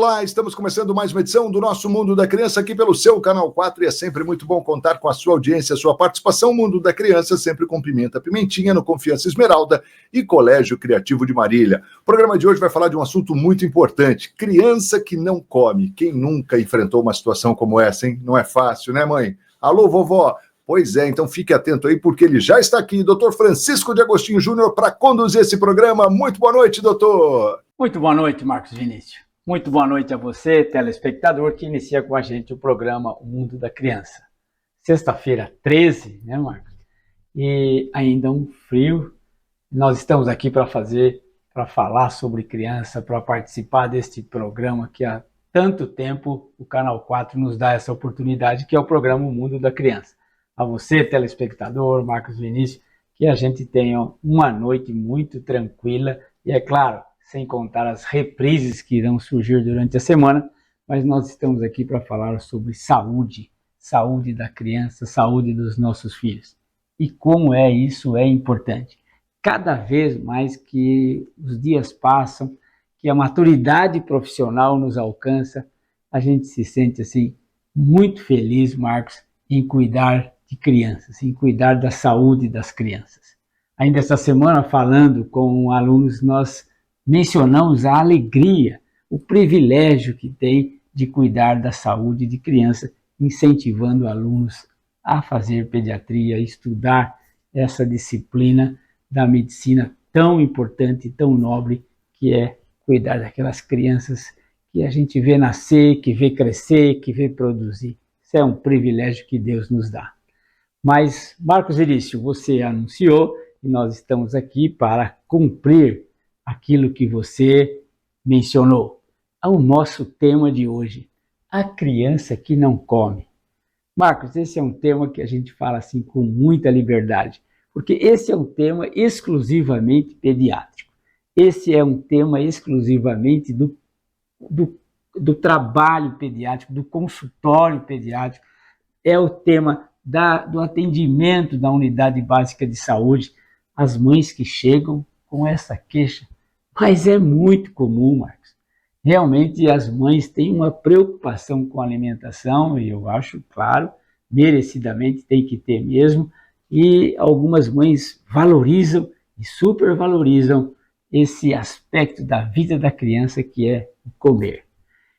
Olá, estamos começando mais uma edição do nosso Mundo da Criança aqui pelo seu Canal 4 e é sempre muito bom contar com a sua audiência, a sua participação. O Mundo da Criança sempre com Pimenta Pimentinha no Confiança Esmeralda e Colégio Criativo de Marília. O programa de hoje vai falar de um assunto muito importante, criança que não come. Quem nunca enfrentou uma situação como essa, hein? Não é fácil, né, mãe? Alô, vovó? Pois é, então fique atento aí porque ele já está aqui, Dr. Francisco de Agostinho Júnior, para conduzir esse programa. Muito boa noite, doutor! Muito boa noite, Marcos Vinícius. Muito boa noite a você, telespectador, que inicia com a gente o programa O Mundo da Criança. Sexta-feira 13, né, Marcos? E ainda um frio. Nós estamos aqui para falar sobre criança, para participar deste programa que há tanto tempo o Canal 4 nos dá essa oportunidade, que é o programa O Mundo da Criança. A você, telespectador, Marcos Vinícius, que a gente tenha uma noite muito tranquila e, é claro, sem contar as reprises que irão surgir durante a semana, mas nós estamos aqui para falar sobre saúde, saúde da criança, saúde dos nossos filhos. E como isso é importante. Cada vez mais que os dias passam, que a maturidade profissional nos alcança, a gente se sente assim muito feliz, Marcos, em cuidar de crianças, em cuidar da saúde das crianças. Ainda essa semana, falando com alunos, nós mencionamos a alegria, o privilégio que tem de cuidar da saúde de criança, incentivando alunos a fazer pediatria, a estudar essa disciplina da medicina tão importante, tão nobre, que é cuidar daquelas crianças que a gente vê nascer, que vê crescer, que vê produzir. Isso é um privilégio que Deus nos dá. Mas, Marcos Vinícius, você anunciou e nós estamos aqui para cumprir aquilo que você mencionou. O nosso tema de hoje, a criança que não come. Marcos, esse é um tema que a gente fala assim com muita liberdade, porque esse é um tema exclusivamente pediátrico. Esse é um tema exclusivamente do trabalho pediátrico, do consultório pediátrico. É o tema do atendimento da unidade básica de saúde. As mães que chegam com essa queixa. Mas é muito comum, Marcos. Realmente as mães têm uma preocupação com a alimentação, e eu acho, claro, merecidamente tem que ter mesmo, e algumas mães valorizam e supervalorizam esse aspecto da vida da criança que é o comer.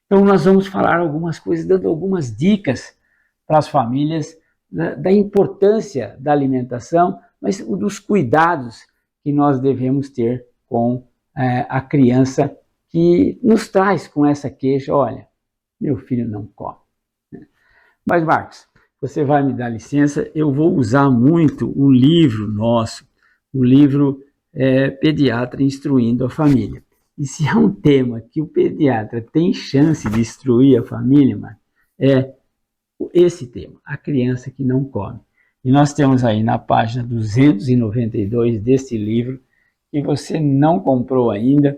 Então nós vamos falar algumas coisas, dando algumas dicas para as famílias da importância da alimentação, mas dos cuidados que nós devemos ter com a criança que nos traz com essa queixa, olha, meu filho não come. Mas, Marcos, você vai me dar licença, eu vou usar muito o livro nosso, o livro Pediatra Instruindo a Família. E se é um tema que o pediatra tem chance de instruir a família, Marcos, é esse tema, a criança que não come. E nós temos aí na página 292 desse livro, que você não comprou ainda,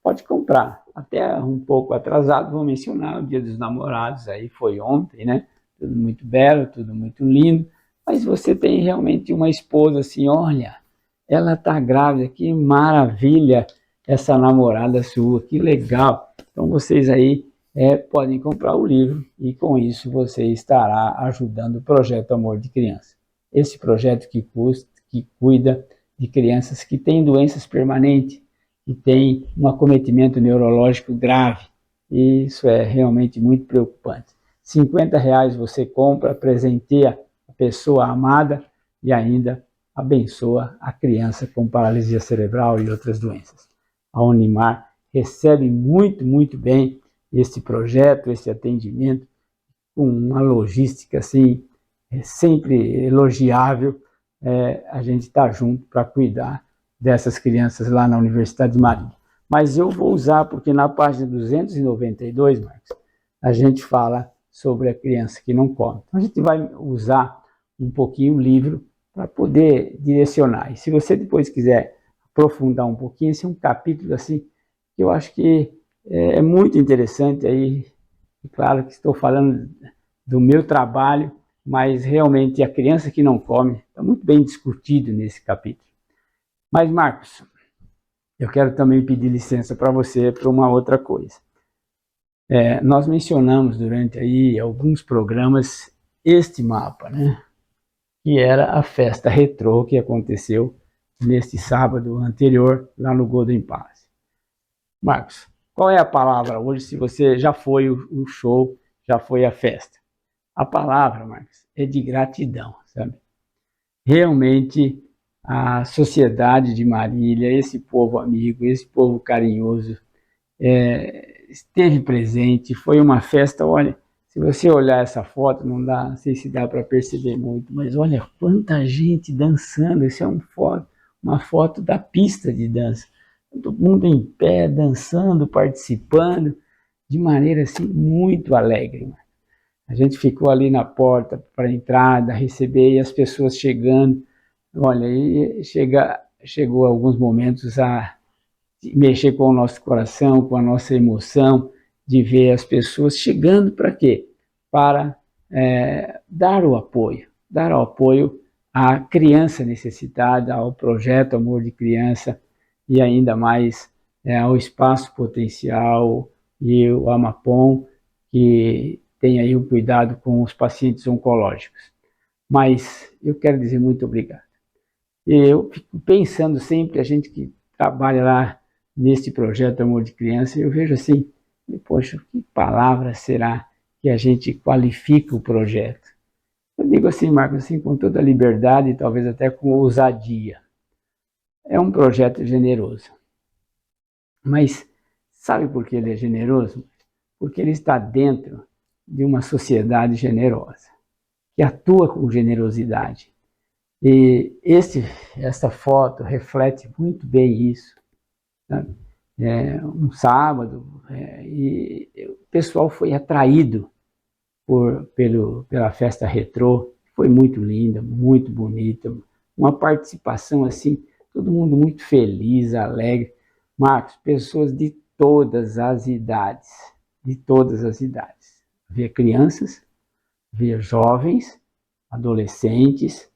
pode comprar. Até um pouco atrasado, vou mencionar, o Dia dos Namorados, aí foi ontem, né? Tudo muito belo, tudo muito lindo, mas você tem realmente uma esposa assim, olha, ela está grávida, que maravilha essa namorada sua, que legal. Então vocês aí podem comprar o livro e com isso você estará ajudando o Projeto Amor de Criança. Esse projeto que cuida de crianças que têm doenças permanentes, que têm um acometimento neurológico grave. E isso é realmente muito preocupante. R$50 você compra, presenteia a pessoa amada e ainda abençoa a criança com paralisia cerebral e outras doenças. A Unimar recebe muito, muito bem esse projeto, esse atendimento, com uma logística assim, sempre elogiável. A gente está junto para cuidar dessas crianças lá na Universidade de Marília. Mas eu vou usar, porque na página 292, Marcos, a gente fala sobre a criança que não come. Então a gente vai usar um pouquinho o livro para poder direcionar. E se você depois quiser aprofundar um pouquinho, esse é um capítulo assim, que eu acho que é muito interessante aí. Claro que estou falando do meu trabalho, mas realmente a criança que não come está muito bem discutido nesse capítulo. Mas, Marcos, eu quero também pedir licença para você para uma outra coisa. Nós mencionamos durante aí alguns programas este mapa, né? Que era a festa retrô que aconteceu neste sábado anterior lá no Golden Palace. Marcos, qual é a palavra hoje se você já foi o show, já foi a festa? A palavra, Marcos, é de gratidão, sabe? Realmente a sociedade de Marília, esse povo amigo, esse povo carinhoso, esteve presente, foi uma festa, olha, se você olhar essa foto, não sei se dá para perceber muito, mas olha quanta gente dançando, isso é uma foto da pista de dança, todo mundo em pé, dançando, participando, de maneira assim, muito alegre. A gente ficou ali na porta para a entrada, receber, e as pessoas chegando, olha, chegou alguns momentos a mexer com o nosso coração, com a nossa emoção, de ver as pessoas chegando para quê? Para dar o apoio à criança necessitada, ao projeto Amor de Criança e ainda mais ao Espaço Potencial e o Amapom, que tem aí um cuidado com os pacientes oncológicos. Mas eu quero dizer muito obrigado. Eu fico pensando sempre, a gente que trabalha lá neste projeto Amor de Criança, eu vejo assim, poxa, que palavra será que a gente qualifica o projeto? Eu digo assim, Marcos, assim, com toda a liberdade e talvez até com ousadia. É um projeto generoso. Mas sabe por que ele é generoso? Porque ele está dentro de uma sociedade generosa, que atua com generosidade. E essa foto reflete muito bem isso. Sabe? Um sábado, e o pessoal foi atraído pela festa retrô, foi muito linda, muito bonita, uma participação assim, todo mundo muito feliz, alegre. Marcos, pessoas de todas as idades, de todas as idades. Havia crianças, havia jovens, adolescentes,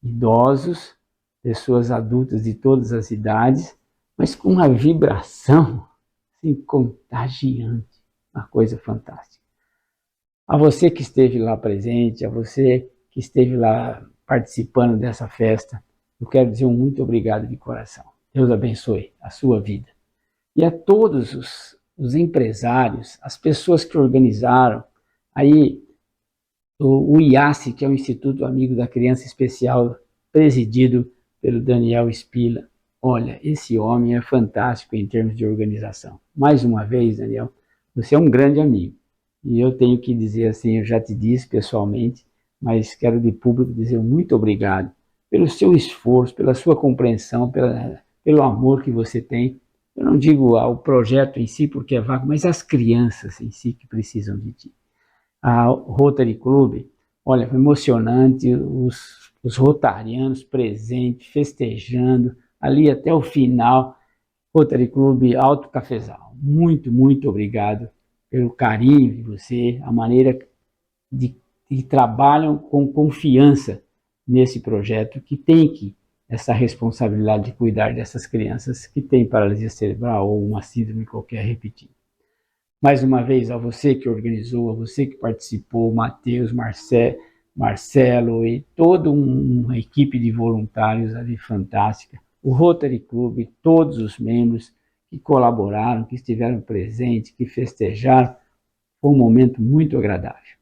idosos, pessoas adultas de todas as idades, mas com uma vibração assim, contagiante, uma coisa fantástica. A você que esteve lá presente, a você que esteve lá participando dessa festa, eu quero dizer um muito obrigado de coração. Deus abençoe a sua vida. E a todos os empresários, as pessoas que organizaram, aí o IACE, que é o Instituto Amigo da Criança Especial, presidido pelo Daniel Spila. Olha, esse homem é fantástico em termos de organização. Mais uma vez, Daniel, você é um grande amigo. E eu tenho que dizer assim, eu já te disse pessoalmente, mas quero de público dizer muito obrigado pelo seu esforço, pela sua compreensão, pelo amor que você tem. Eu não digo ao projeto em si, porque é vago, mas às crianças em si que precisam de ti. A Rotary Club, olha, foi emocionante, os rotarianos presentes, festejando, ali até o final, Rotary Club Alto Cafezal. Muito, muito obrigado pelo carinho de você, a maneira que trabalham com confiança nesse projeto, que tem essa responsabilidade de cuidar dessas crianças que têm paralisia cerebral ou uma síndrome qualquer repetida. Mais uma vez, a você que organizou, a você que participou, Matheus, Marcelo e toda uma equipe de voluntários ali fantástica, o Rotary Club, todos os membros que colaboraram, que estiveram presentes, que festejaram, foi um momento muito agradável.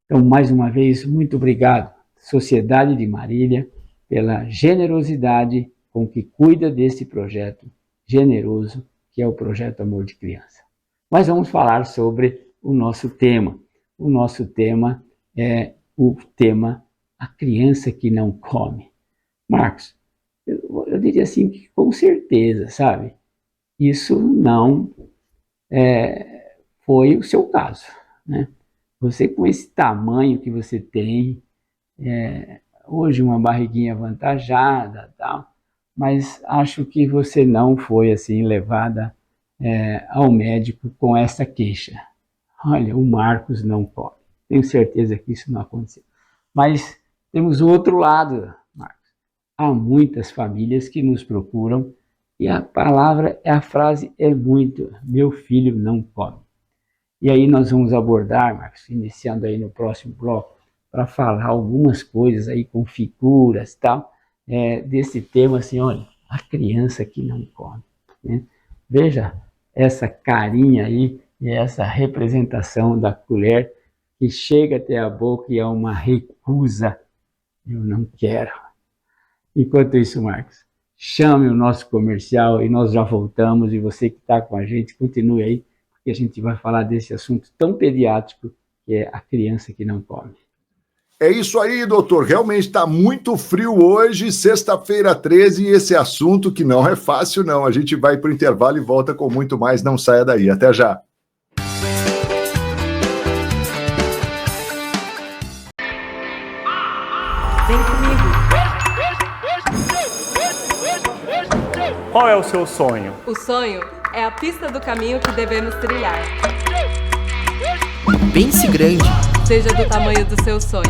Então, mais uma vez, muito obrigado, Sociedade de Marília, pela generosidade com que cuida desse projeto generoso, que é o Projeto Amor de Criança. Mas vamos falar sobre o nosso tema. O nosso tema é o tema A Criança que Não Come. Marcos, eu diria assim que com certeza, sabe? Isso não foi o seu caso, né? Você com esse tamanho que você tem, hoje uma barriguinha avantajada, tal, mas acho que você não foi assim levada ao médico com essa queixa. Olha, o Marcos não pode. Tenho certeza que isso não aconteceu. Mas temos o outro lado, Marcos. Há muitas famílias que nos procuram e a frase é muito, meu filho não come. E aí nós vamos abordar, Marcos, iniciando aí no próximo bloco, para falar algumas coisas aí com figuras e tal, desse tema assim, olha, a criança que não come, né? Veja essa carinha aí, e essa representação da colher que chega até a boca e é uma recusa, eu não quero. Enquanto isso, Marcos, chame o nosso comercial e nós já voltamos, e você que está com a gente, continue aí, porque a gente vai falar desse assunto tão pediátrico que é a criança que não come. É isso aí, doutor. Realmente está muito frio hoje, sexta-feira 13, e esse assunto que não é fácil, não. A gente vai para o intervalo e volta com muito mais. Não saia daí. Até já. Vem comigo. Qual é o seu sonho? O sonho é a pista do caminho que devemos trilhar. Pense grande. Seja do tamanho do seu sonho.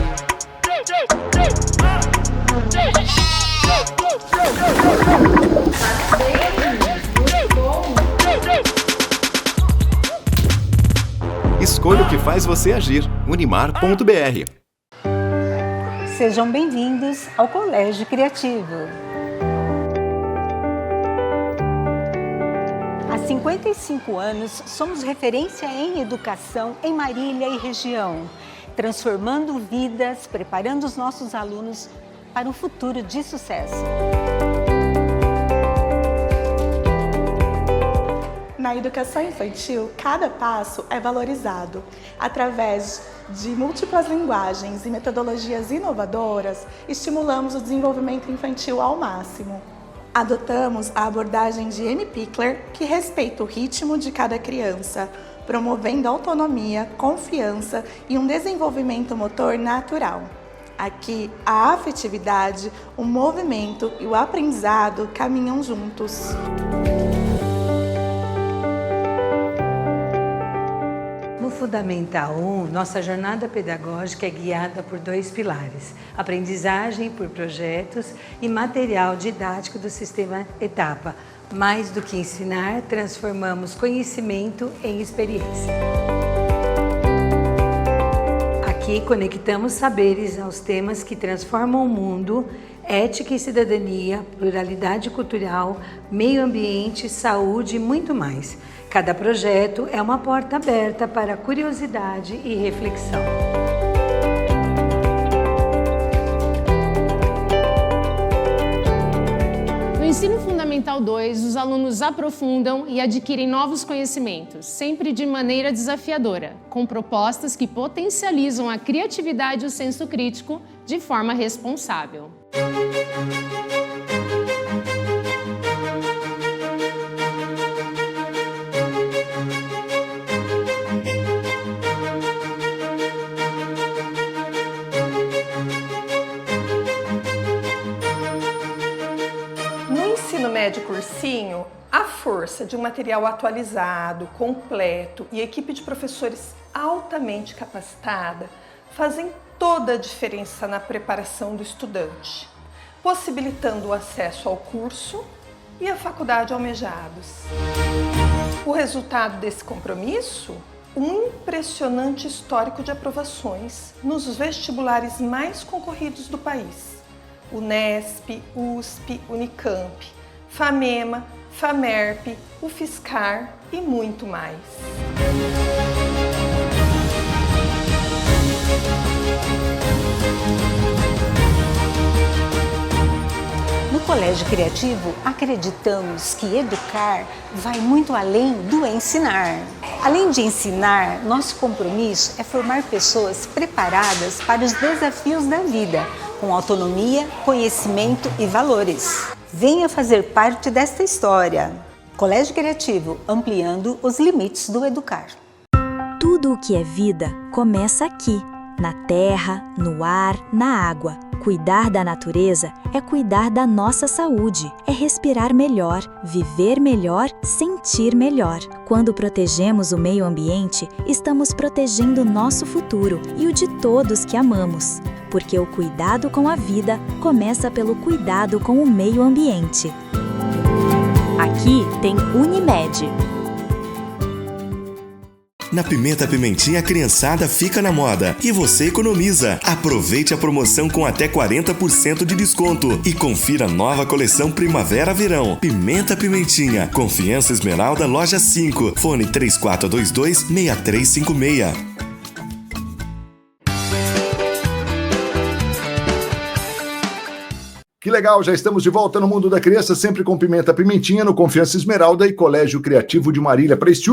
Escolha o que faz você agir. Unimar.br. Sejam bem-vindos ao Colégio Criativo. Há 55 anos, somos referência em educação em Marília e região, transformando vidas, preparando os nossos alunos para um futuro de sucesso. Na educação infantil, cada passo é valorizado. Através de múltiplas linguagens e metodologias inovadoras, estimulamos o desenvolvimento infantil ao máximo. Adotamos a abordagem de Amy Pickler, que respeita o ritmo de cada criança, promovendo autonomia, confiança e um desenvolvimento motor natural. Aqui, a afetividade, o movimento e o aprendizado caminham juntos. No Fundamental 1, nossa jornada pedagógica é guiada por 2 pilares: aprendizagem por projetos e material didático do sistema Etapa. Mais do que ensinar, transformamos conhecimento em experiência. Aqui conectamos saberes aos temas que transformam o mundo: ética e cidadania, pluralidade cultural, meio ambiente, saúde e muito mais. Cada projeto é uma porta aberta para curiosidade e reflexão. No Ensino Fundamental 2, os alunos aprofundam e adquirem novos conhecimentos, sempre de maneira desafiadora, com propostas que potencializam a criatividade e o senso crítico de forma responsável. Médio cursinho, a força de um material atualizado, completo e equipe de professores altamente capacitada fazem toda a diferença na preparação do estudante, possibilitando o acesso ao curso e à faculdade almejados. O resultado desse compromisso? Um impressionante histórico de aprovações nos vestibulares mais concorridos do país: Unesp, USP, Unicamp, FAMEMA, FAMERP, UFSCar e muito mais. No Colégio Criativo, acreditamos que educar vai muito além do ensinar. Além de ensinar, nosso compromisso é formar pessoas preparadas para os desafios da vida, com autonomia, conhecimento e valores. Venha fazer parte desta história. Colégio Criativo, ampliando os limites do educar. Tudo o que é vida começa aqui, na terra, no ar, na água. Cuidar da natureza é cuidar da nossa saúde, é respirar melhor, viver melhor, sentir melhor. Quando protegemos o meio ambiente, estamos protegendo nosso futuro e o de todos que amamos. Porque o cuidado com a vida começa pelo cuidado com o meio ambiente. Aqui tem Unimed. Na Pimenta Pimentinha, a criançada fica na moda e você economiza. Aproveite a promoção com até 40% de desconto e confira a nova coleção Primavera-Verão. Pimenta Pimentinha, Confiança Esmeralda, Loja 5, fone 3422-6356. Que legal, já estamos de volta no Mundo da Criança, sempre com Pimenta Pimentinha, no Confiança Esmeralda e Colégio Criativo de Marília, para este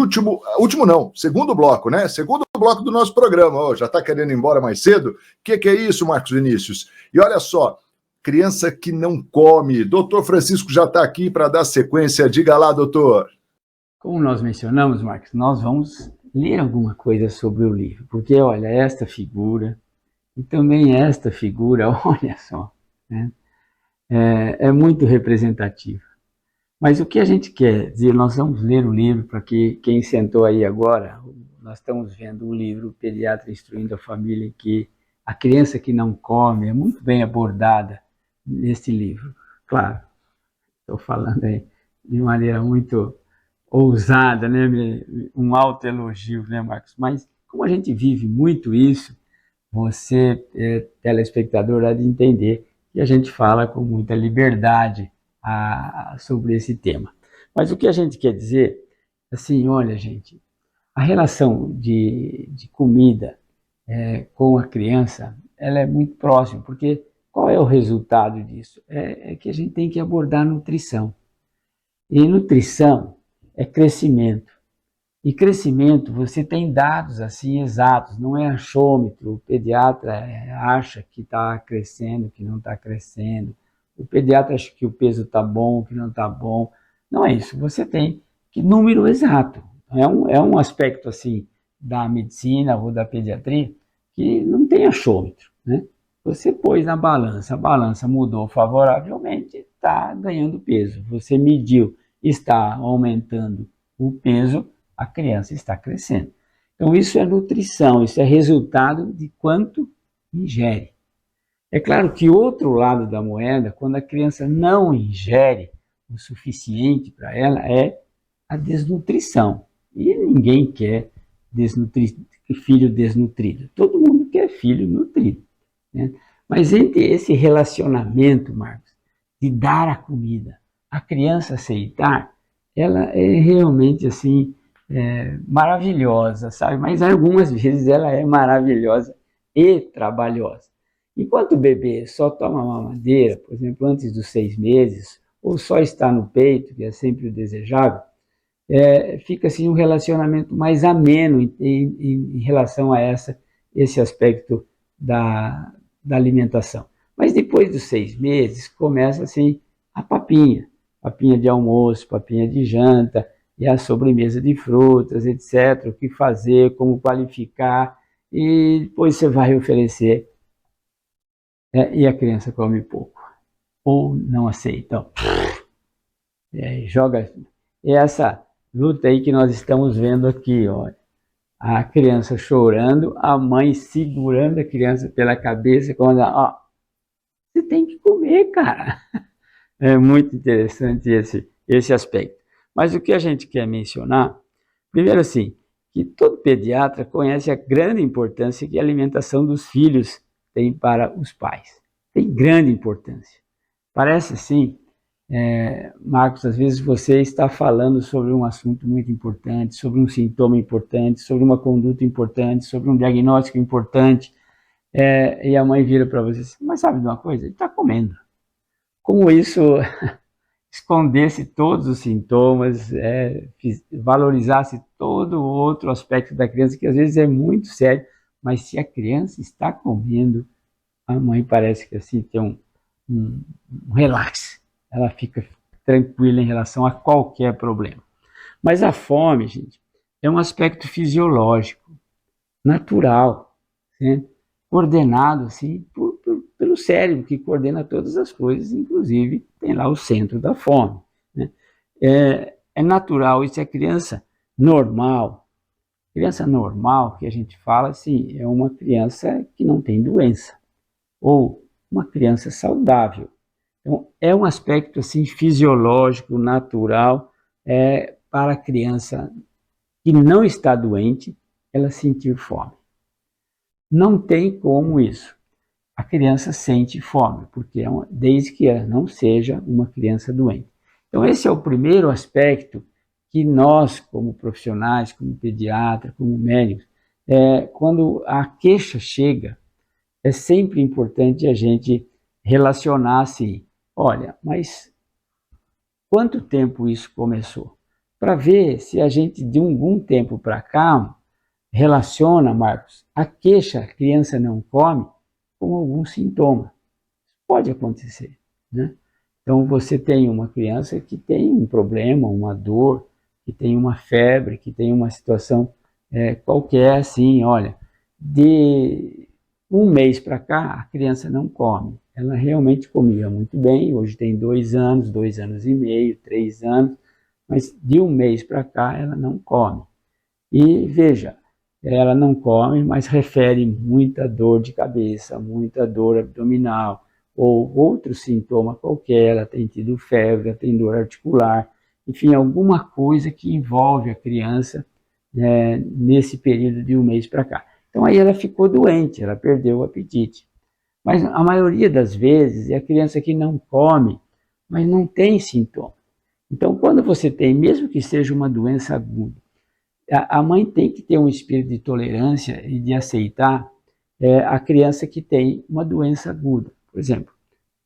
segundo bloco, né? Segundo bloco do nosso programa. Já está querendo ir embora mais cedo? O que é isso, Marcos Vinícius? E olha só, criança que não come. Doutor Francisco já está aqui para dar sequência. Diga lá, doutor. Como nós mencionamos, Marcos, nós vamos ler alguma coisa sobre o livro, porque olha, esta figura e também esta figura, olha só, né? É muito representativa. Mas o que a gente quer dizer, nós vamos ler o livro para que quem sentou aí agora, nós estamos vendo o livro Pediatra Instruindo a Família, em que a criança que não come é muito bem abordada nesse livro. Claro, estou falando aí de maneira muito ousada, né? Um autoelogio, né, Marcos? Mas como a gente vive muito isso, você, telespectador, há de entender que a gente fala com muita liberdade sobre esse tema. Mas o que a gente quer dizer, assim, olha, gente, a relação de comida com a criança, ela é muito próxima, porque qual é o resultado disso? É que a gente tem que abordar a nutrição. E nutrição é crescimento. E crescimento, você tem dados assim exatos, não é achômetro. O pediatra acha que está crescendo, que não está crescendo. O pediatra acha que o peso está bom, que não está bom. Não é isso, você tem que número exato. É um aspecto assim da medicina ou da pediatria que não tem achômetro, né? Você pôs na balança, a balança mudou favoravelmente, está ganhando peso. Você mediu, está aumentando o peso, a criança está crescendo. Então isso é nutrição, isso é resultado de quanto ingere. É claro que outro lado da moeda, quando a criança não ingere o suficiente para ela, é a desnutrição. E ninguém quer filho desnutrido. Todo mundo quer filho nutrido, né? Mas entre esse relacionamento, Marcos, de dar a comida, a criança aceitar, ela é realmente assim, maravilhosa, sabe? Mas algumas vezes ela é maravilhosa e trabalhosa. Enquanto o bebê só toma mamadeira, por exemplo, antes dos 6 meses, ou só está no peito, que é sempre o desejável, fica assim um relacionamento mais ameno em relação a esse aspecto da alimentação. Mas depois dos 6 meses, começa assim a papinha de almoço, papinha de janta, e a sobremesa de frutas, etc. O que fazer, como qualificar, e depois você vai oferecer, e a criança come pouco, ou não aceita. Joga essa luta aí que nós estamos vendo aqui, olha. A criança chorando, a mãe segurando a criança pela cabeça, quando você tem que comer, cara. É muito interessante esse aspecto. Mas o que a gente quer mencionar, primeiro assim, que todo pediatra conhece a grande importância que a alimentação dos filhos tem para os pais. Tem grande importância. Parece assim, Marcos, às vezes você está falando sobre um assunto muito importante, sobre um sintoma importante, sobre uma conduta importante, sobre um diagnóstico importante, e a mãe vira para você assim, mas sabe de uma coisa? Ele está comendo. Como isso escondesse todos os sintomas, valorizasse todo o outro aspecto da criança, que às vezes é muito sério, mas se a criança está comendo, a mãe parece que assim tem um relax, ela fica tranquila em relação a qualquer problema. Mas a fome, gente, é um aspecto fisiológico, natural, né? Coordenado assim, pelo cérebro, que coordena todas as coisas, inclusive tem lá o centro da fome, né? É natural, isso é criança normal. Criança normal, que a gente fala assim, é uma criança que não tem doença, ou uma criança saudável. Então, é um aspecto assim, fisiológico, natural, para a criança que não está doente, ela sentir fome. Não tem como isso. A criança sente fome, porque desde que ela não seja uma criança doente. Então esse é o primeiro aspecto que nós, como profissionais, como pediatra, como médicos, quando a queixa chega, é sempre importante a gente relacionar assim, olha, mas quanto tempo isso começou? Para ver se a gente, de algum tempo para cá, relaciona, Marcos, a queixa, a criança não come, com algum sintoma. Pode acontecer, né? Então você tem uma criança que tem um problema, uma dor, que tem uma febre, que tem uma situação qualquer, assim, olha, de um mês para cá, a criança não come. Ela realmente comia muito bem, hoje tem 2 anos, 2 anos e meio, 3 anos, mas de um mês para cá ela não come. E veja, ela não come, mas refere muita dor de cabeça, muita dor abdominal, ou outro sintoma qualquer, ela tem tido febre, ela tem dor articular, enfim, alguma coisa que envolve a criança nesse período de um mês para cá. Então aí ela ficou doente, ela perdeu o apetite. Mas a maioria das vezes é a criança que não come, mas não tem sintoma. Então quando você tem, mesmo que seja uma doença aguda, a mãe tem que ter um espírito de tolerância e de aceitar a criança que tem uma doença aguda. Por exemplo,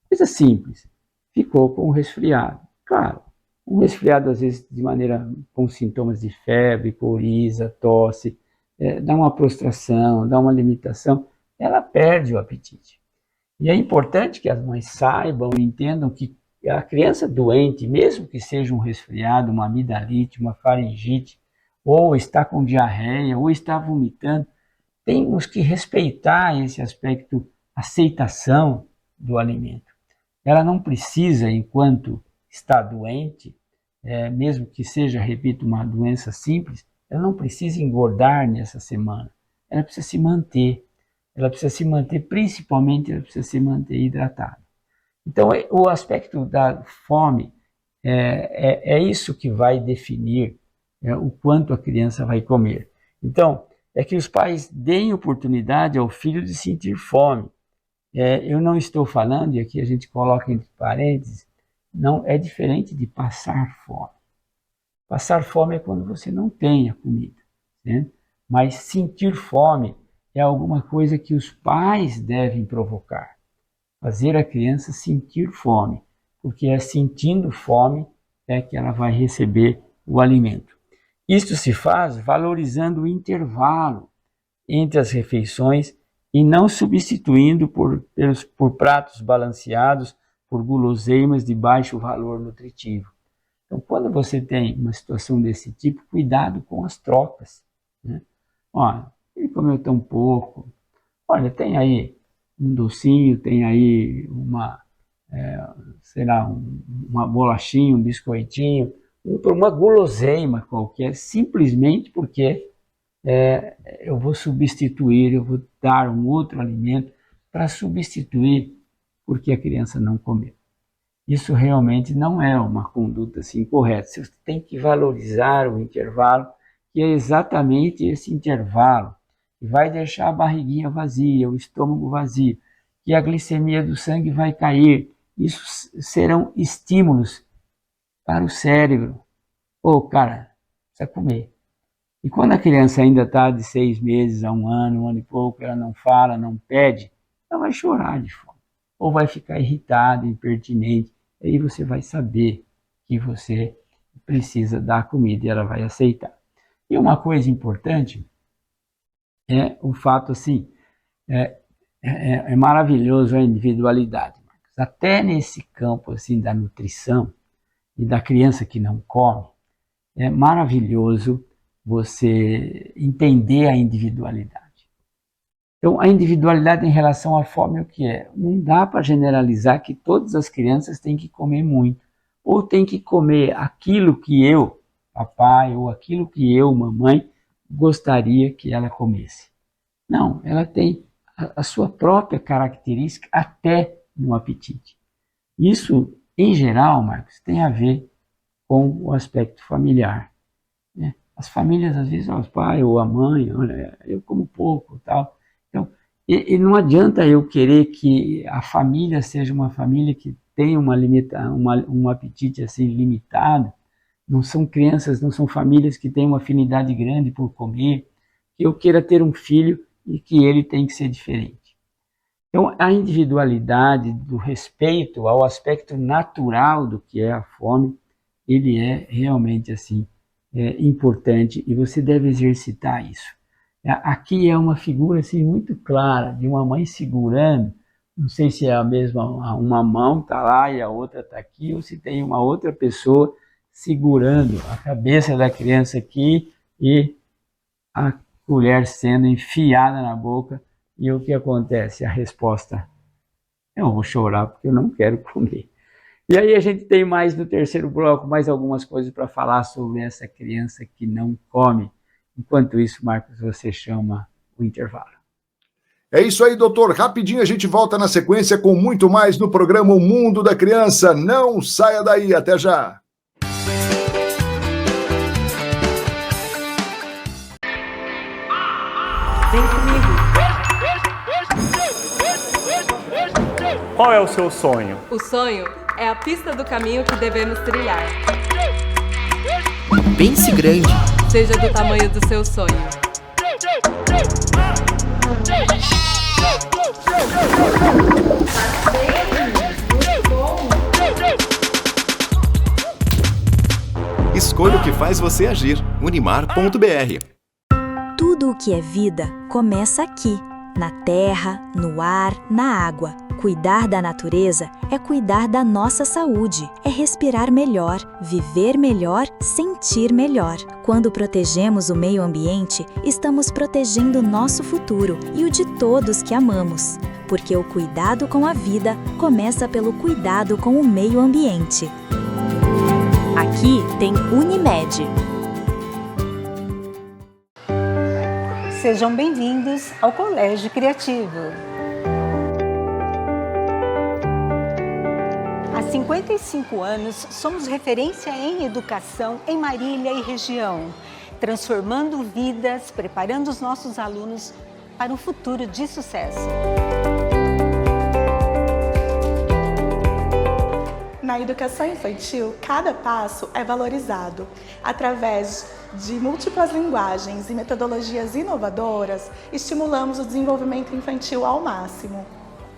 coisa simples, ficou com um resfriado. Claro, um resfriado às vezes de maneira com sintomas de febre, coriza, tosse, dá uma prostração, dá uma limitação, ela perde o apetite. E é importante que as mães saibam e entendam que a criança doente, mesmo que seja um resfriado, uma amidalite, uma faringite, ou está com diarreia, ou está vomitando, temos que respeitar esse aspecto, aceitação do alimento. Ela não precisa, enquanto está doente, mesmo que seja, repito, uma doença simples, ela não precisa engordar nessa semana. Ela precisa se manter. Ela precisa se manter, principalmente, ela precisa se manter hidratada. Então, o aspecto da fome é isso que vai definir o quanto a criança vai comer. Então, é que os pais deem oportunidade ao filho de sentir fome. Eu não estou falando, e aqui a gente coloca entre parênteses, não é diferente de passar fome. Passar fome é quando você não tem a comida, né? Mas sentir fome é alguma coisa que os pais devem provocar. Fazer a criança sentir fome, porque é sentindo fome que ela vai receber o alimento. Isto se faz valorizando o intervalo entre as refeições e não substituindo por pratos balanceados, por guloseimas de baixo valor nutritivo. Então, quando você tem uma situação desse tipo, cuidado com as trocas, né? Olha, ele comeu tão pouco, olha, tem aí um docinho, tem aí uma bolachinha, um biscoitinho, uma guloseima qualquer, simplesmente porque eu vou substituir, eu vou dar um outro alimento para substituir porque a criança não comeu. Isso realmente não é uma conduta assim correta. Você tem que valorizar o intervalo, que é exatamente esse intervalo que vai deixar a barriguinha vazia, o estômago vazio, que a glicemia do sangue vai cair. Isso serão estímulos para o cérebro. Cara, precisa comer. E quando a criança ainda está de 6 meses a 1 ano e pouco, ela não fala, não pede, ela vai chorar de fome. Ou vai ficar irritada, impertinente. Aí você vai saber que você precisa dar comida e ela vai aceitar. E uma coisa importante é o fato assim, é maravilhoso a individualidade. Marcos. Até nesse campo assim da nutrição e da criança que não come, é maravilhoso você entender a individualidade. Então, a individualidade em relação à fome é o que é? Não dá para generalizar que todas as crianças têm que comer muito, ou têm que comer aquilo que eu, papai, ou aquilo que eu, mamãe, gostaria que ela comesse. Não, ela tem a sua própria característica até no apetite. Isso, em geral, Marcos, tem a ver com o aspecto familiar, né? As famílias, às vezes, os pais ou a mãe, olha, eu como pouco, tal. Então, e não adianta eu querer que a família seja uma família que tenha um apetite assim limitado. Não são crianças, não são famílias que têm uma afinidade grande por comer, que eu queira ter um filho e que ele tem que ser diferente. Então, a individualidade do respeito ao aspecto natural do que é a fome, ele é realmente assim, importante e você deve exercitar isso. Aqui é uma figura assim, muito clara de uma mãe segurando, não sei se é a mesma, uma mão está lá e a outra está aqui, ou se tem uma outra pessoa segurando a cabeça da criança aqui e a colher sendo enfiada na boca. E o que acontece? A resposta: eu vou chorar porque eu não quero comer. E aí a gente tem mais no terceiro bloco, mais algumas coisas para falar sobre essa criança que não come. Enquanto isso, Marcos, você chama o intervalo. É isso aí, doutor. Rapidinho a gente volta na sequência com muito mais no programa O Mundo da Criança. Não saia daí, até já. Vem comigo. Qual é o seu sonho? O sonho é a pista do caminho que devemos trilhar. Pense grande. Seja do tamanho do seu sonho. Escolha o que faz você agir. Unimar.br. Tudo o que é vida começa aqui, na terra, no ar, na água. Cuidar da natureza é cuidar da nossa saúde, é respirar melhor, viver melhor, sentir melhor. Quando protegemos o meio ambiente, estamos protegendo o nosso futuro e o de todos que amamos. Porque o cuidado com a vida começa pelo cuidado com o meio ambiente. Aqui tem Unimed. Sejam bem-vindos ao Colégio Criativo. Há 55 anos, somos referência em educação em Marília e região, transformando vidas, preparando os nossos alunos para um futuro de sucesso. Na educação infantil, cada passo é valorizado. Através de múltiplas linguagens e metodologias inovadoras, estimulamos o desenvolvimento infantil ao máximo.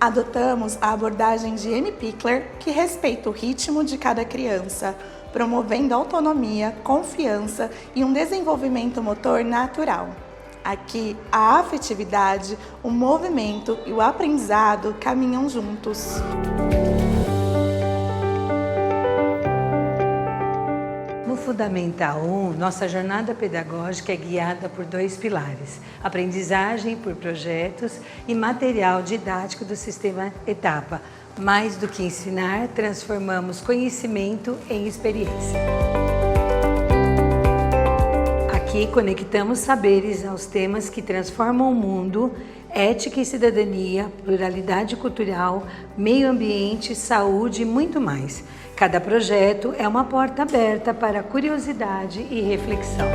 Adotamos a abordagem de Amy Pickler, que respeita o ritmo de cada criança, promovendo autonomia, confiança e um desenvolvimento motor natural. Aqui, a afetividade, o movimento e o aprendizado caminham juntos. No Fundamental 1, nossa jornada pedagógica é guiada por 2 pilares: aprendizagem por projetos e material didático do sistema Etapa. Mais do que ensinar, transformamos conhecimento em experiência. Aqui conectamos saberes aos temas que transformam o mundo: ética e cidadania, pluralidade cultural, meio ambiente, saúde e muito mais. Cada projeto é uma porta aberta para curiosidade e reflexão.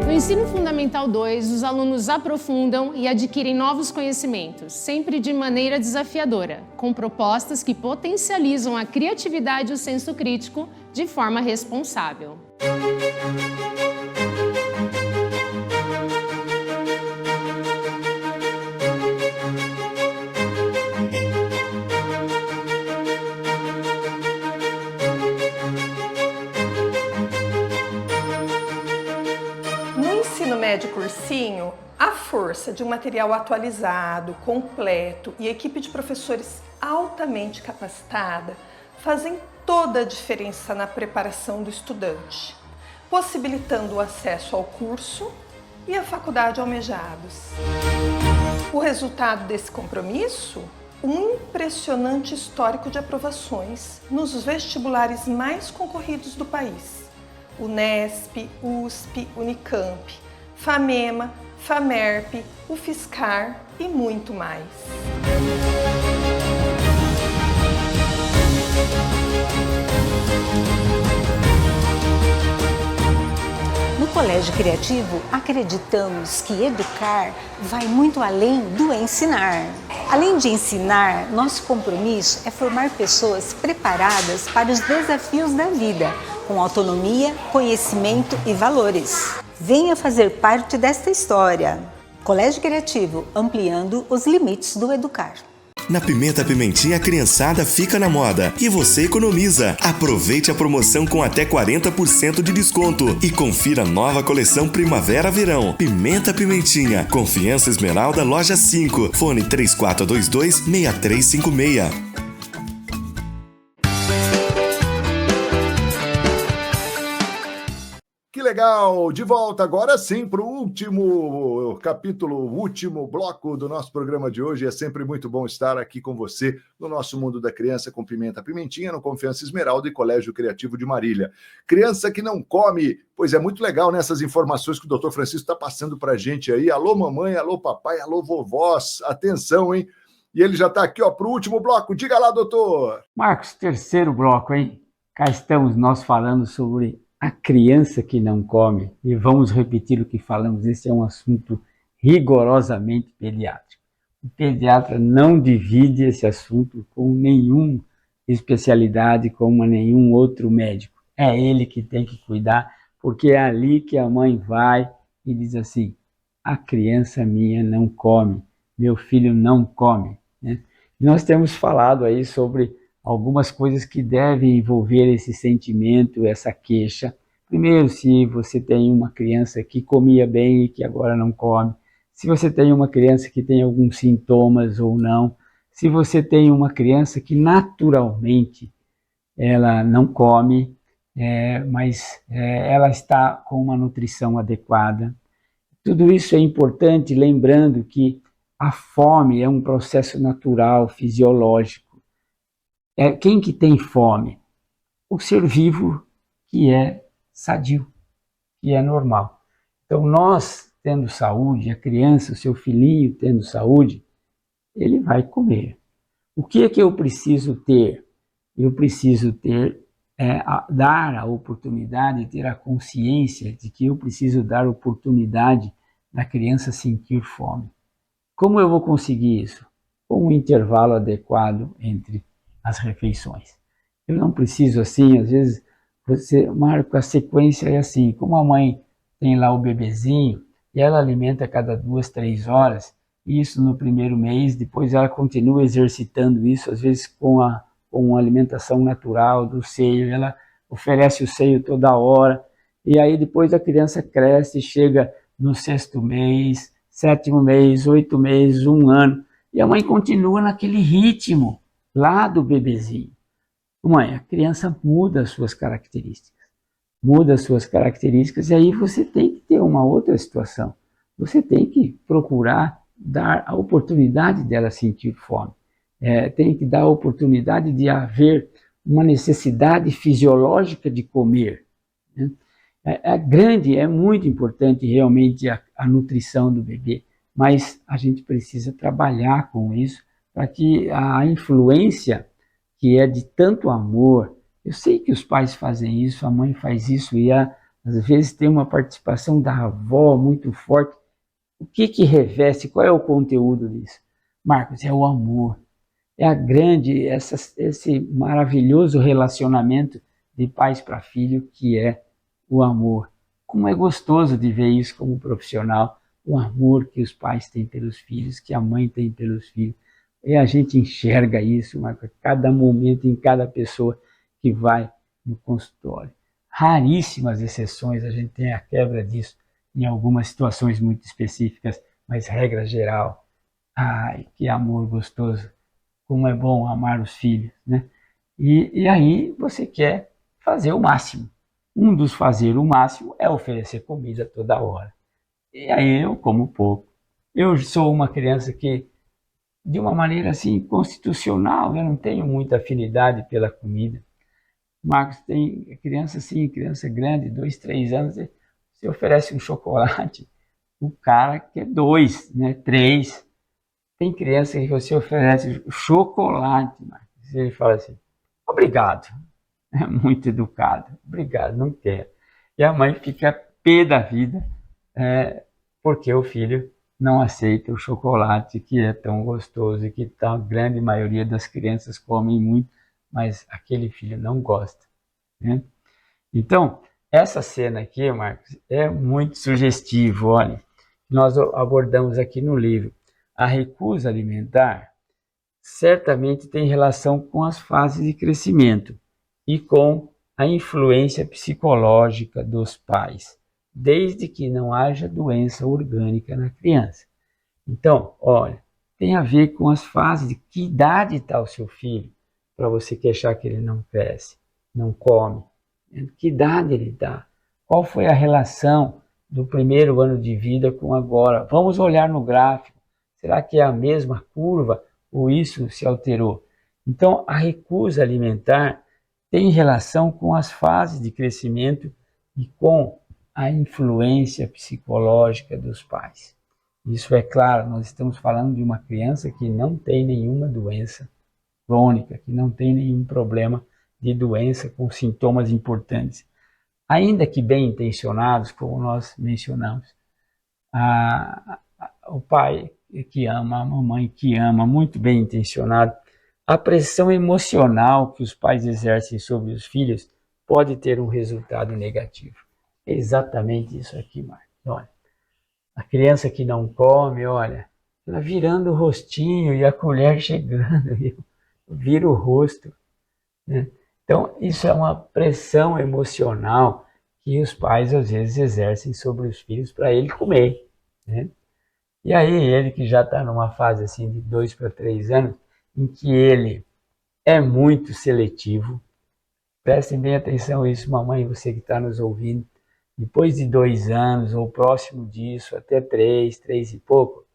No Ensino Fundamental 2, os alunos aprofundam e adquirem novos conhecimentos, sempre de maneira desafiadora, com propostas que potencializam a criatividade e o senso crítico de forma responsável. De cursinho, a força de um material atualizado, completo e equipe de professores altamente capacitada fazem toda a diferença na preparação do estudante, possibilitando o acesso ao curso e à faculdade almejados. O resultado desse compromisso? Um impressionante histórico de aprovações nos vestibulares mais concorridos do país: Unesp, USP, Unicamp, FAMEMA, FAMERP, UFSCar e muito mais. Colégio Criativo, acreditamos que educar vai muito além do ensinar. Além de ensinar, nosso compromisso é formar pessoas preparadas para os desafios da vida, com autonomia, conhecimento e valores. Venha fazer parte desta história. Colégio Criativo, ampliando os limites do educar. Na Pimenta Pimentinha, a criançada fica na moda e você economiza. Aproveite a promoção com até 40% de desconto e confira a nova coleção Primavera-Verão. Pimenta Pimentinha, Confiança Esmeralda, Loja 5, fone 3422-6356. Legal, de volta agora sim para o último capítulo, o último bloco do nosso programa de hoje. É sempre muito bom estar aqui com você no nosso Mundo da Criança com Pimenta Pimentinha, no Confiança Esmeralda e Colégio Criativo de Marília. Criança que não come, pois é muito legal nessas informações que o Dr. Francisco está passando para a gente aí. Alô mamãe, alô papai, alô vovós, atenção, hein? E ele já está aqui para o último bloco. Diga lá, doutor. Marcos, terceiro bloco, hein? Cá estamos nós falando sobre a criança que não come, e vamos repetir o que falamos, esse é um assunto rigorosamente pediátrico. O pediatra não divide esse assunto com nenhuma especialidade, com nenhum outro médico. É ele que tem que cuidar, porque é ali que a mãe vai e diz assim, a criança minha não come, meu filho não come. Né? Nós temos falado aí sobre algumas coisas que devem envolver esse sentimento, essa queixa. Primeiro, se você tem uma criança que comia bem e que agora não come, se você tem uma criança que tem alguns sintomas ou não, se você tem uma criança que naturalmente ela não come, mas ela está com uma nutrição adequada. Tudo isso é importante, lembrando que a fome é um processo natural, fisiológico. Quem que tem fome? O ser vivo que é sadio, que é normal. Então nós, tendo saúde, a criança, o seu filhinho tendo saúde, ele vai comer. O que é que eu preciso ter? Eu preciso ter, dar a oportunidade, ter a consciência de que eu preciso dar oportunidade da criança sentir fome. Como eu vou conseguir isso? Com um intervalo adequado entre as refeições. Eu não preciso assim, às vezes você marca a sequência é assim, como a mãe tem lá o bebezinho e ela alimenta a cada 2, 3 horas, isso no primeiro mês, depois ela continua exercitando isso, às vezes com a alimentação natural do seio, ela oferece o seio toda hora, e aí depois a criança cresce, chega no 6º mês, 7º mês, 8 meses, 1 ano, e a mãe continua naquele ritmo lá do bebezinho. Mãe, a criança muda as suas características. E aí você tem que ter uma outra situação. Você tem que procurar dar a oportunidade dela sentir fome. Tem que dar a oportunidade de haver uma necessidade fisiológica de comer. Né? É muito importante realmente a nutrição do bebê, mas a gente precisa trabalhar com isso para que a influência que é de tanto amor, eu sei que os pais fazem isso, a mãe faz isso e às vezes tem uma participação da avó muito forte. O que reveste, qual é o conteúdo disso? Marcos, é o amor. É esse maravilhoso relacionamento de pais para filho que é o amor. Como é gostoso de ver isso como profissional, o amor que os pais têm pelos filhos, que a mãe tem pelos filhos. E a gente enxerga isso, Marcos, a cada momento, em cada pessoa que vai no consultório. Raríssimas exceções, a gente tem a quebra disso em algumas situações muito específicas, mas regra geral, ai, que amor gostoso, como é bom amar os filhos, né? E aí você quer fazer o máximo. Um dos fazer o máximo é oferecer comida toda hora. E aí eu como pouco. Eu sou uma criança que, de uma maneira assim, constitucional, eu não tenho muita afinidade pela comida. Marcos tem criança assim, criança grande, 2, 3 anos, você oferece um chocolate, o cara quer 2, né, 3. Tem criança que você oferece chocolate, Marcos, ele fala assim, obrigado, é muito educado, obrigado, não quero. E a mãe fica pé da vida, porque o filho não aceita o chocolate que é tão gostoso e que a grande maioria das crianças comem muito, mas aquele filho não gosta, né? Então, essa cena aqui, Marcos, é muito sugestivo. Olha, nós abordamos aqui no livro. A recusa alimentar certamente tem relação com as fases de crescimento e com a influência psicológica dos pais, desde que não haja doença orgânica na criança. Então, olha, tem a ver com as fases de que idade está o seu filho, para você queixar que ele não cresce, não come. Que idade ele está? Qual foi a relação do primeiro ano de vida com agora? Vamos olhar no gráfico. Será que é a mesma curva ou isso se alterou? Então, a recusa alimentar tem relação com as fases de crescimento e com a influência psicológica dos pais. Isso é claro, nós estamos falando de uma criança que não tem nenhuma doença crônica, que não tem nenhum problema de doença com sintomas importantes. Ainda que bem intencionados, como nós mencionamos, o pai que ama, a mamãe que ama, muito bem intencionado, a pressão emocional que os pais exercem sobre os filhos pode ter um resultado negativo. É exatamente isso aqui, Marcos. Olha, a criança que não come, olha, ela virando o rostinho e a colher chegando, vira o rosto, né? Então, isso é uma pressão emocional que os pais às vezes exercem sobre os filhos para ele comer, né? E aí, ele que já está numa fase assim de 2 para 3 anos, em que ele é muito seletivo, prestem bem atenção a isso, mamãe, você que está nos ouvindo, depois de 2 anos ou próximo disso, até 3 e pouco,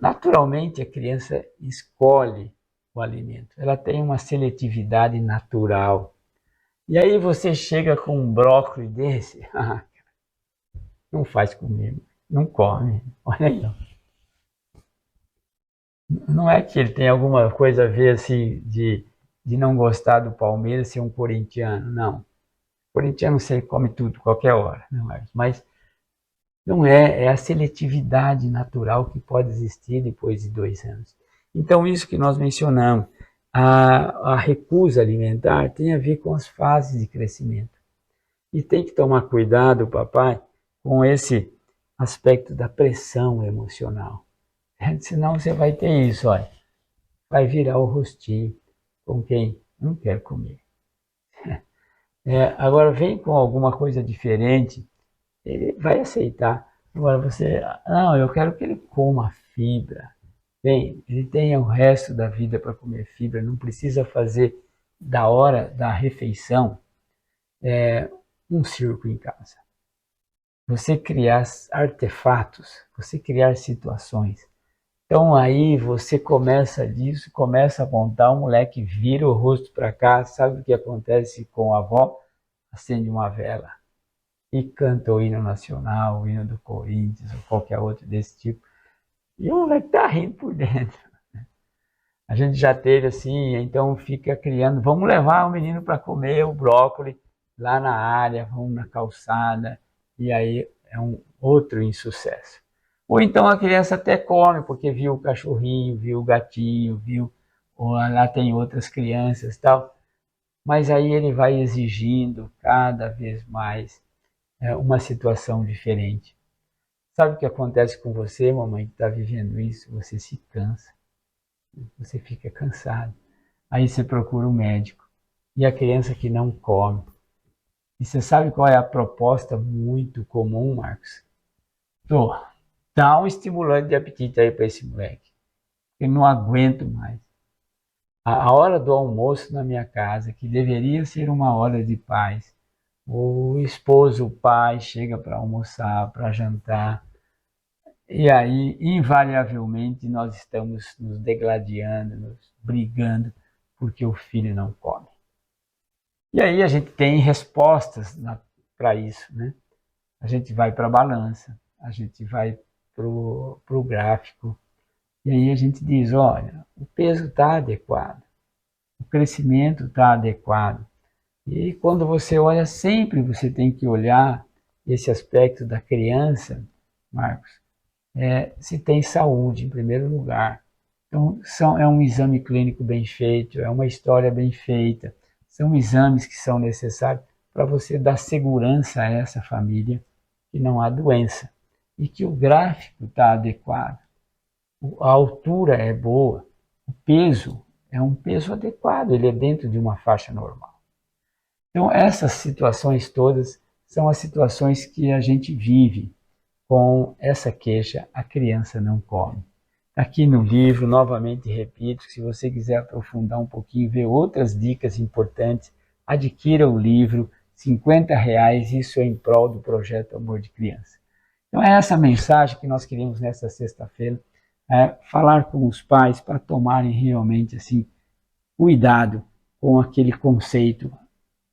naturalmente a criança escolhe o alimento, ela tem uma seletividade natural. E aí você chega com um brócolis desse, não faz comigo, não come, olha aí. Não é que ele tem alguma coisa a ver assim de não gostar do Palmeiras ser um corintiano, não. O corintiano você come tudo, qualquer hora, né, Marcos? Mas não é a seletividade natural que pode existir depois de 2 anos. Então, isso que nós mencionamos, a recusa alimentar tem a ver com as fases de crescimento. E tem que tomar cuidado, papai, com esse aspecto da pressão emocional. Senão você vai ter isso, olha, vai virar o rostinho com quem não quer comer. Agora vem com alguma coisa diferente, ele vai aceitar. Agora você, não, eu quero que ele coma fibra. Bem, ele tenha o resto da vida para comer fibra, não precisa fazer da hora da refeição um circo em casa. Você criar artefatos, você criar situações. Então aí você começa a apontar, o moleque vira o rosto para cá, sabe o que acontece com a avó? Acende uma vela e canta o hino nacional, o hino do Corinthians, ou qualquer outro desse tipo. E o moleque tá rindo por dentro. A gente já teve assim, então fica criando, vamos levar o menino para comer o brócolis lá na área, vamos na calçada, e aí é um outro insucesso. Ou então a criança até come, porque viu o cachorrinho, viu o gatinho, ou lá tem outras crianças e tal. Mas aí ele vai exigindo cada vez mais uma situação diferente. Sabe o que acontece com você, mamãe, que está vivendo isso? Você se cansa, você fica cansado. Aí você procura um médico. E a criança que não come. E você sabe qual é a proposta muito comum, Marcos? Dá um estimulante de apetite aí para esse moleque. Eu não aguento mais. A hora do almoço na minha casa, que deveria ser uma hora de paz, o esposo, o pai, chega para almoçar, para jantar, e aí, invariavelmente, nós estamos nos degladiando, nos brigando, porque o filho não come. E aí a gente tem respostas para isso, né? A gente vai para a balança, a gente vai para o gráfico, e aí a gente diz, olha, o peso está adequado, o crescimento está adequado. E quando você olha, sempre você tem que olhar esse aspecto da criança, Marcos, se tem saúde em primeiro lugar. Então, é um exame clínico bem feito, é uma história bem feita, são exames que são necessários para você dar segurança a essa família que não há doença e que o gráfico está adequado, a altura é boa, o peso é um peso adequado, ele é dentro de uma faixa normal. Então, essas situações todas são as situações que a gente vive com essa queixa, a criança não come. Aqui no livro, novamente repito, se você quiser aprofundar um pouquinho, ver outras dicas importantes, adquira o livro, R$50, isso é em prol do projeto Amor de Criança. Então é essa mensagem que nós queríamos nessa sexta-feira, falar com os pais para tomarem realmente assim, cuidado com aquele conceito,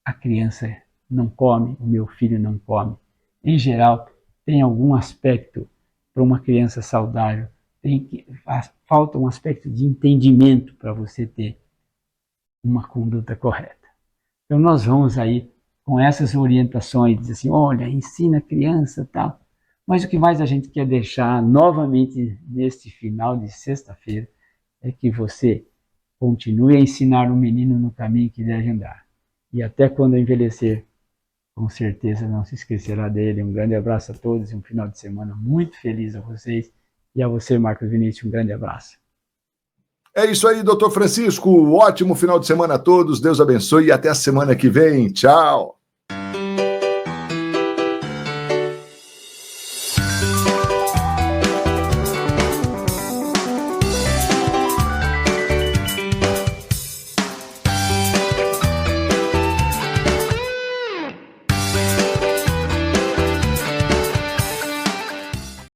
a criança não come, o meu filho não come. Em geral, tem algum aspecto para uma criança saudável, falta um aspecto de entendimento para você ter uma conduta correta. Então nós vamos aí com essas orientações, dizer assim, olha, ensina a criança e tal. Mas o que mais a gente quer deixar novamente neste final de sexta-feira é que você continue a ensinar o menino no caminho que deve andar. E até quando envelhecer, com certeza não se esquecerá dele. Um grande abraço a todos e um final de semana muito feliz a vocês. E a você, Marcos Vinícius, um grande abraço. É isso aí, doutor Francisco. Ótimo final de semana a todos. Deus abençoe e até a semana que vem. Tchau.